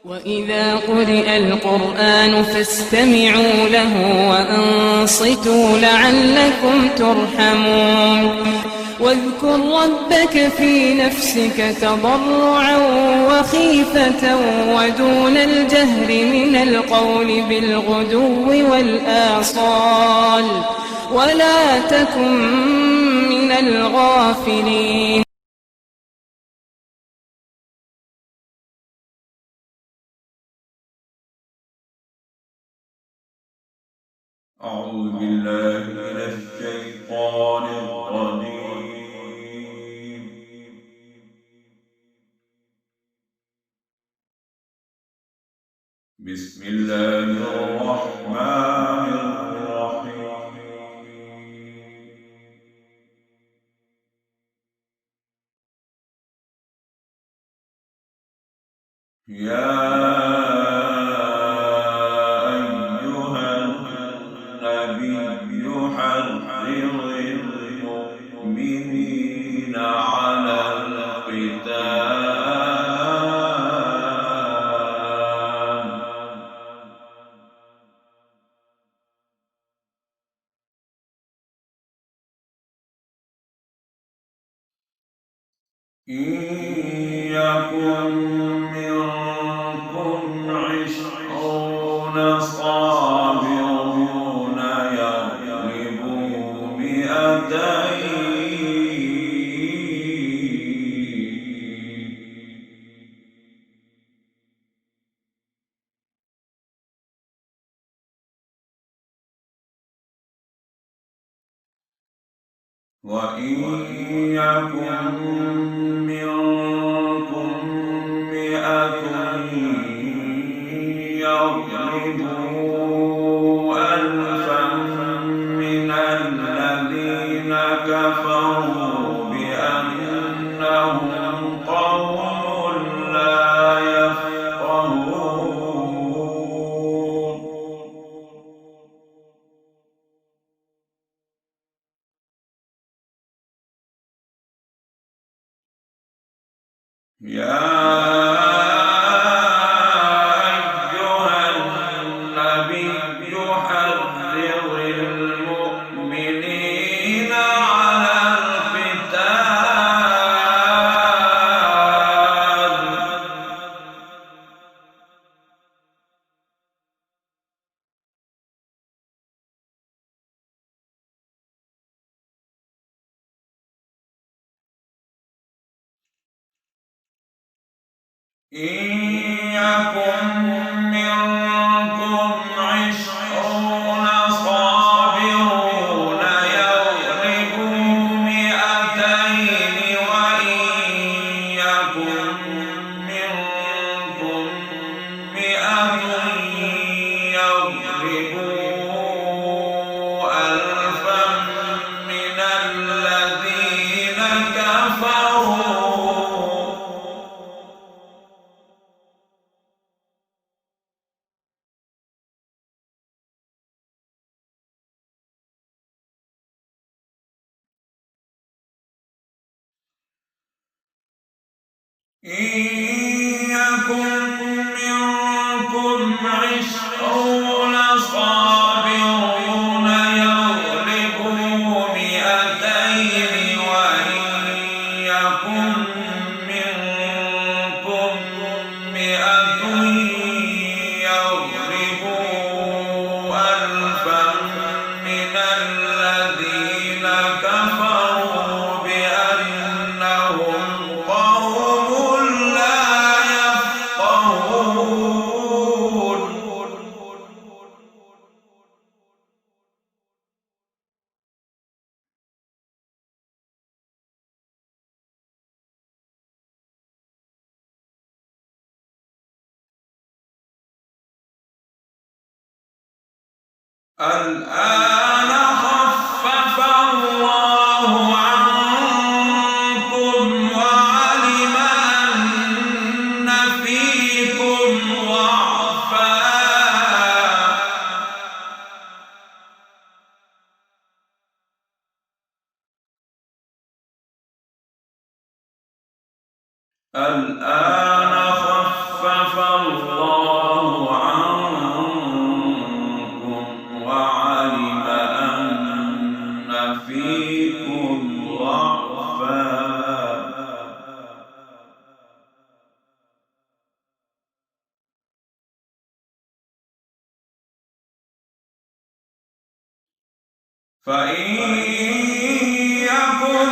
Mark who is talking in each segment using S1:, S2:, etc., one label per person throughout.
S1: وإذا قرئ القرآن فاستمعوا له وأنصتوا لعلكم ترحمون واذكر ربك في نفسك تضرعا وخيفة ودون الجهر من القول بالغدو والآصال ولا تكن من الغافلين.
S2: أعوذ بالله من الشيطان الرجيم. بسم الله الرحمن الرحيم. يا المؤمنين على القتال إن يكن منكم 20 صابرون يغلبوا 200 وإن يكن منكم 100 يغلبوا 1000 من الذين كفروا بأنهم قوم لا يفقهون. يا أيها النبي حرض المؤمنين على القتال إن يكن منكم 20 صابرون يغلبوا 200 وإن يكن منكم 100 يغلبوا 1000 من الذين كفروا إن يكن منكم 20 صابرون يغلبوا 200 وإن يكن منكم 100 يغلبوا 1000 من الذين كفروا بأنهم قوم لا يفقهون. الآن خفف الله عنكم وعلم أن فيكم ضعفا الآن خفف الله عنكم وعلم أن فيكم ضعفا فإن يكن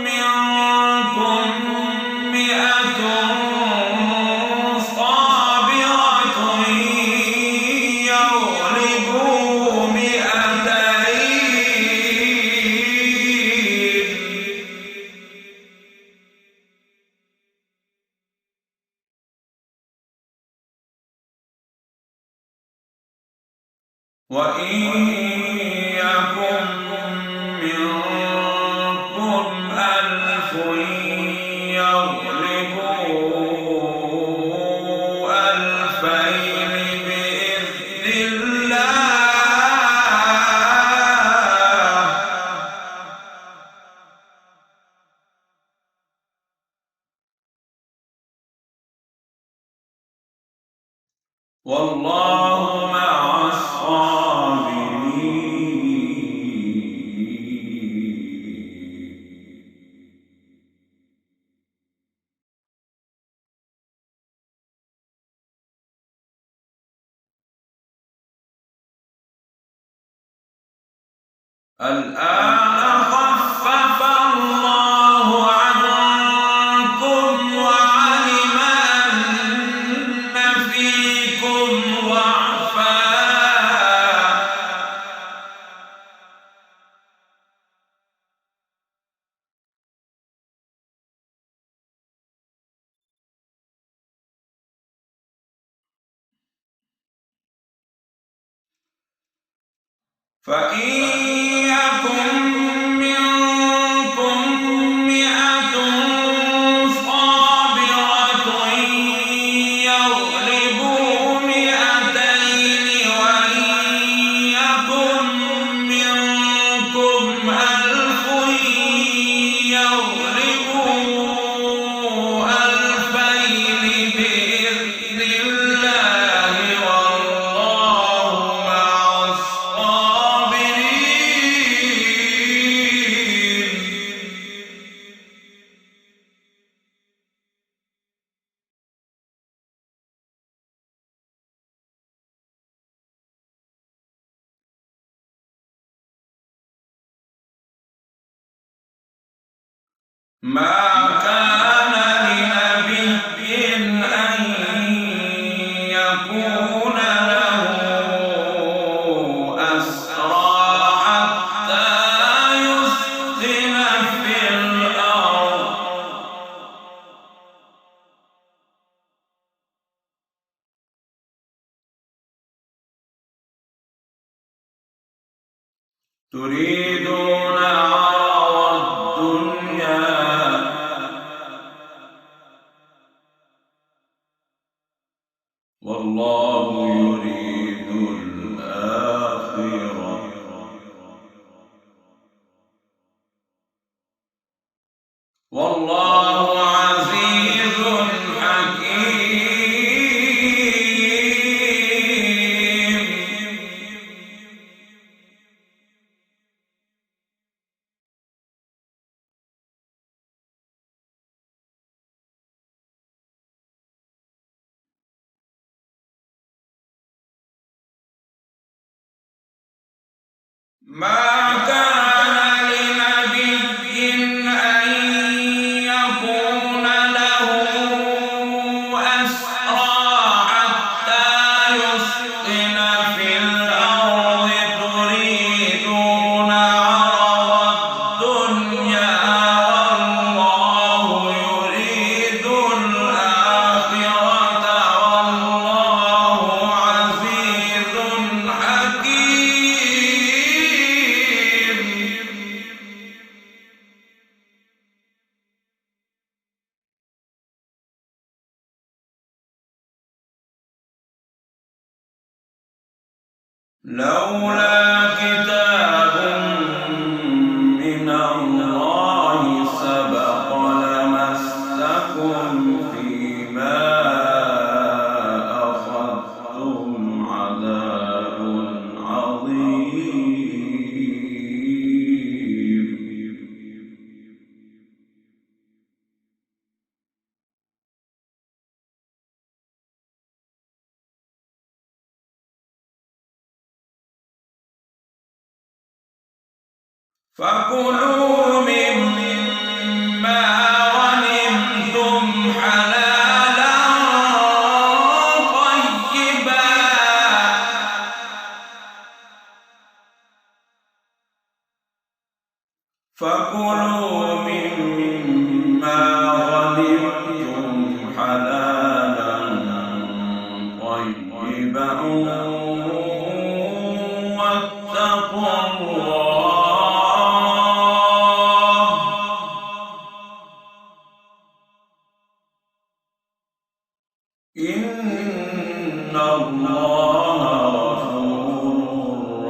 S2: منكم 100 صابرة يغلبوا 200 وإن يكن منكم 1000 يغلبوا 2000 بإذن الله والله مع الصابرين الآن خفف الله عنكم وعلم أن فيكم ضعفا فإن يكن منكم 100 صابرة يغلبوا 200 وإن يكن منكم 1000 يغلبوا 2000 بإذن الله والله مع الصابرين ما كان لنبي أن يكون له أسرى حتى يسخن في الأرض تريدون عرض الدنيا والله يريد الآخرة والله عزيز حكيم ما كان لنبي أن يكون له أسرى حتى يسخن في الأرض تريدون عرض الدنيا والله يريد الآخرة والله عزيز حكيم لولا كتاب من الله سبق لمسكم فيما فكلوا مما غنمتم حلالا طيبا واتقوا الله إن الله غفور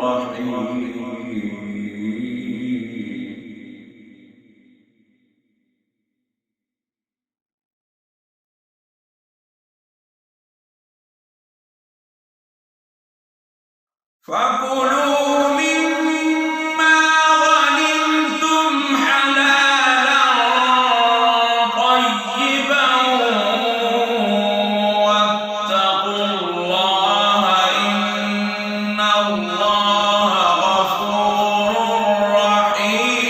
S2: رحيم. فكلوا مما غنمتم حلالا طيبا واتقوا الله إن الله غفور رحيم.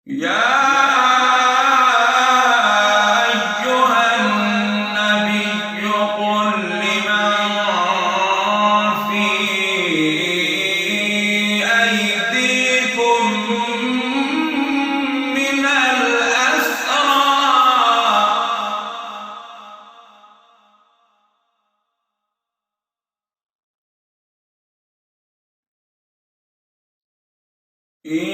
S2: يا أيها النبي قل لمن في أيديكم من الأسرى إن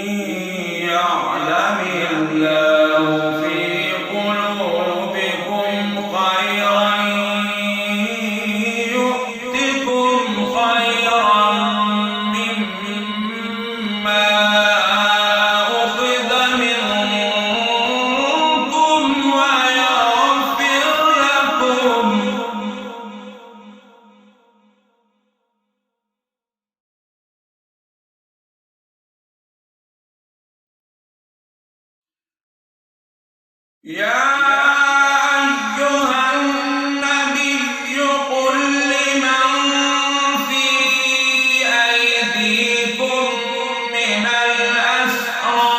S2: يعلم الله في قلوبكم خيرا يؤتكم خيرا مما أخذ منكم ويغفر لكم يا أيها النبي قل لمن في أيديكم من الأسرى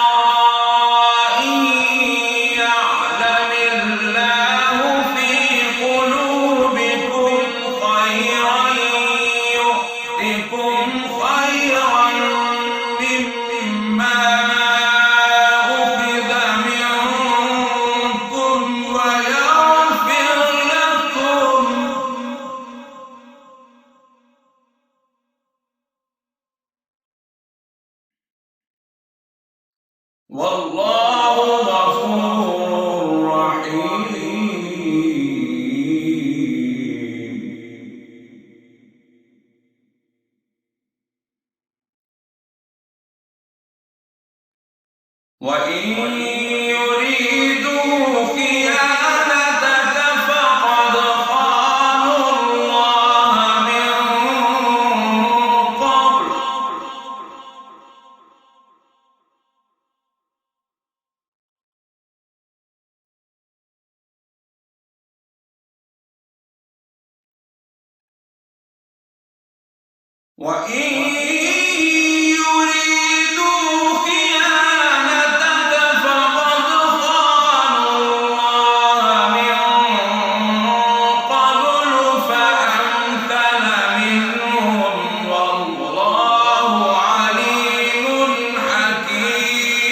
S2: إن يعلم الله في قلوبكم خيرا يؤتكم خيرا مما والله غفور رحيم. وإن يريدوا خيانتك فقد خانوا الله من قبل وإن يريدوا خيانتك فقد خانوا الله من قبل فأمكن منهم والله عليم حكيم.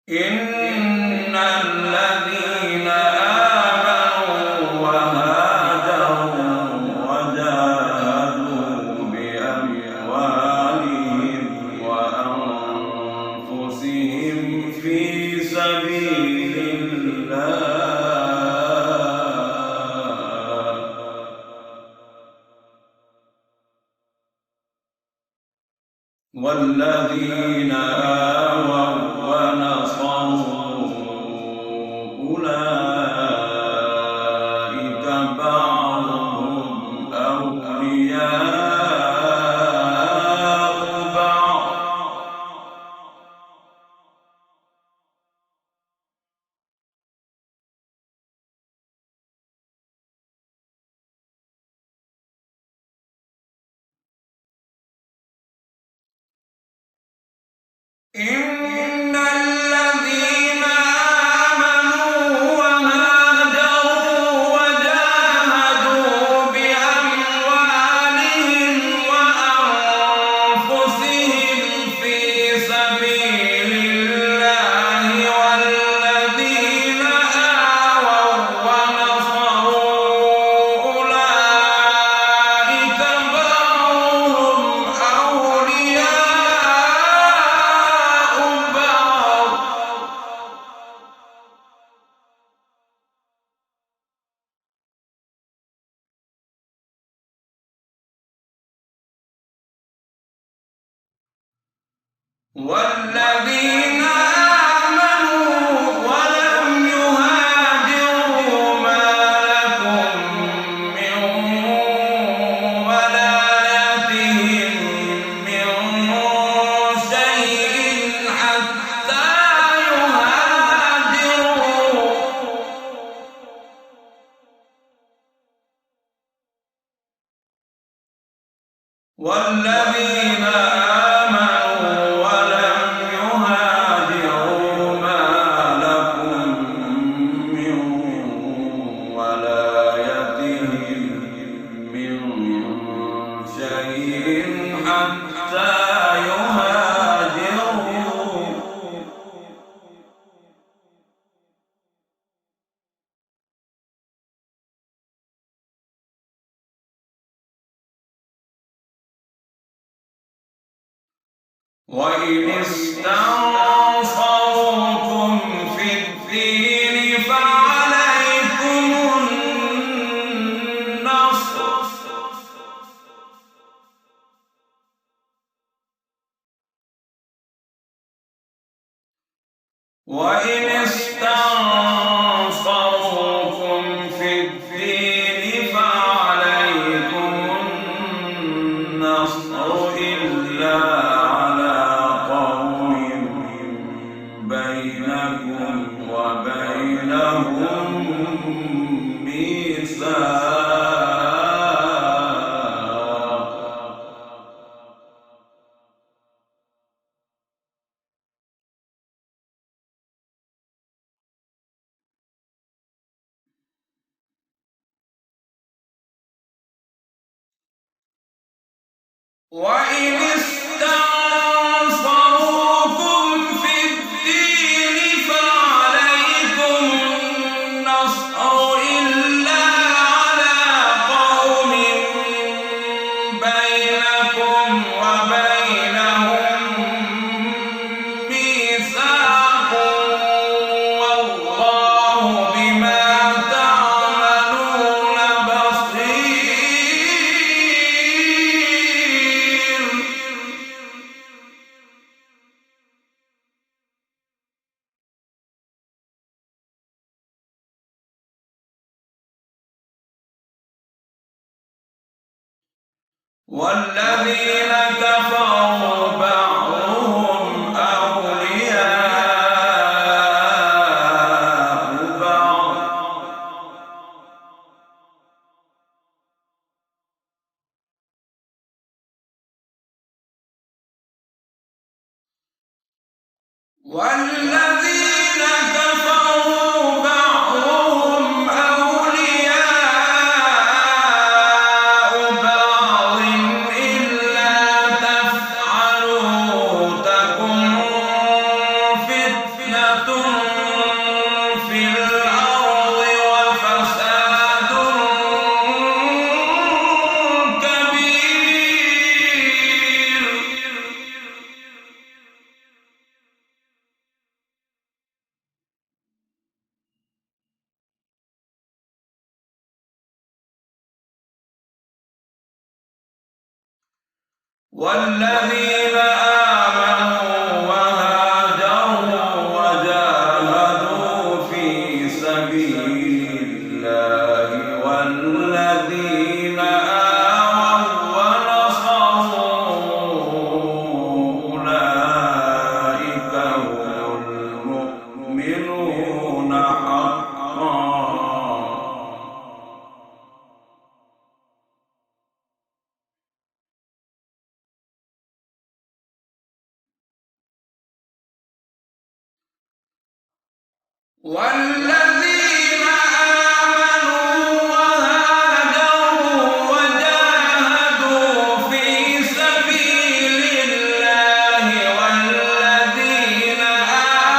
S2: إن الذين آمنوا وهاجروا وجاهدوا بأموالهم وأنفسهم في سبيل والذين آووا ونصروا أولئك بعضهم أولياء بعض إن الذين آمنوا وهاجروا وجاهدوا بأموالهم وأنفسهم في سبيل الله والذين آووا ونصروا أولئك بعضهم أولياء بعض والذين آمنوا ولم يهاجروا ما لكم من ولايتهم من شيء حتى يهاجروا والذين آمنوا ولم يهاجروا ما لكم من ولايتهم من شيء حتى يهاجروا وإن استنصروكم في الدين فعليكم النصر وإن استنصروكم في الدين فعليكم النصر إلا على قوم بينكم وبينهم ميثاق وإن استنصروكم في الدين فعليكم النصر إلا على قوم بينكم وبينهم ميثاق والله بما تعملون بصير والذين كفروا بعضهم أولياء بعض والذين كفروا بعضهم أولياء بعض إلا تفعلوا تكن فتنة في الأرض وفساد كبير والذين والذين آمنوا وهاجروا وجاهدوا في سبيل الله والذين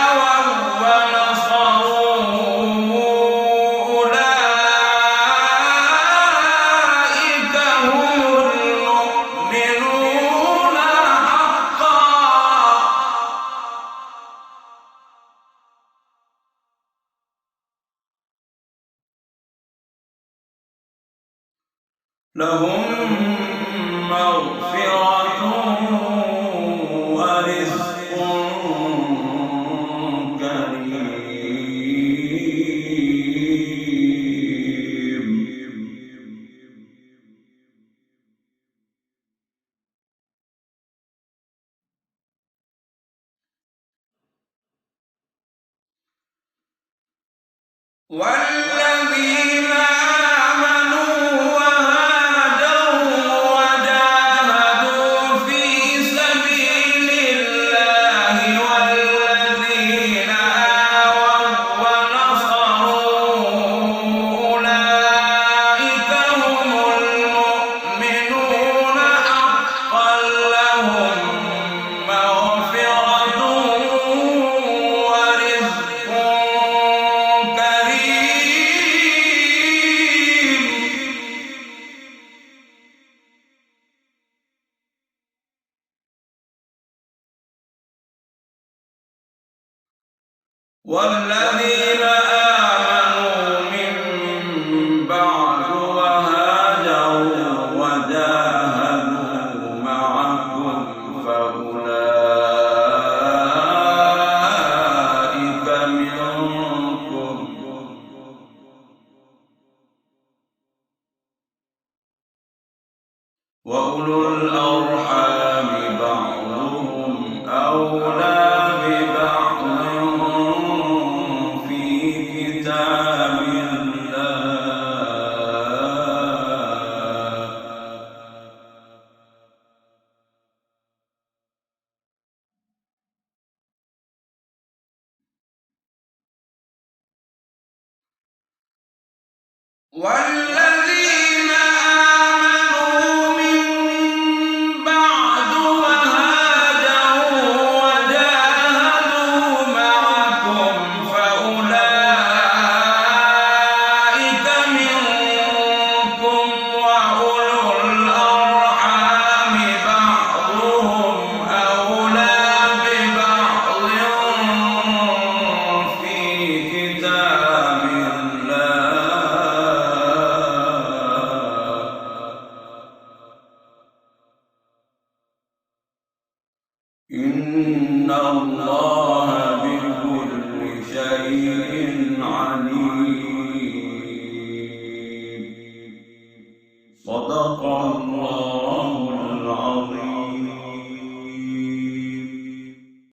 S2: آووا ونصروا أولئك هم المؤمنون حقا. لهم مغفرة ورزق كريم. والذين آمنوا وهاجروا وجاهدوا في سبيل الله والذين آووا ونصروا أولئك هم المؤمنون حقا. لهم مغفرة ورزق والذين آمنوا من بعد وهاجروا وجاهدوا معكم فأولئك منكم وأولو الأرحام بعضهم أولى ببعض في كتاب الله. والذين آمنوا من بعد وهاجروا وجاهدوا معكم فأولئك منكم وأولو الأرحام بعضهم أولى ببعض في كتاب الله. إن الله بكل شيء عليم. صدق الله.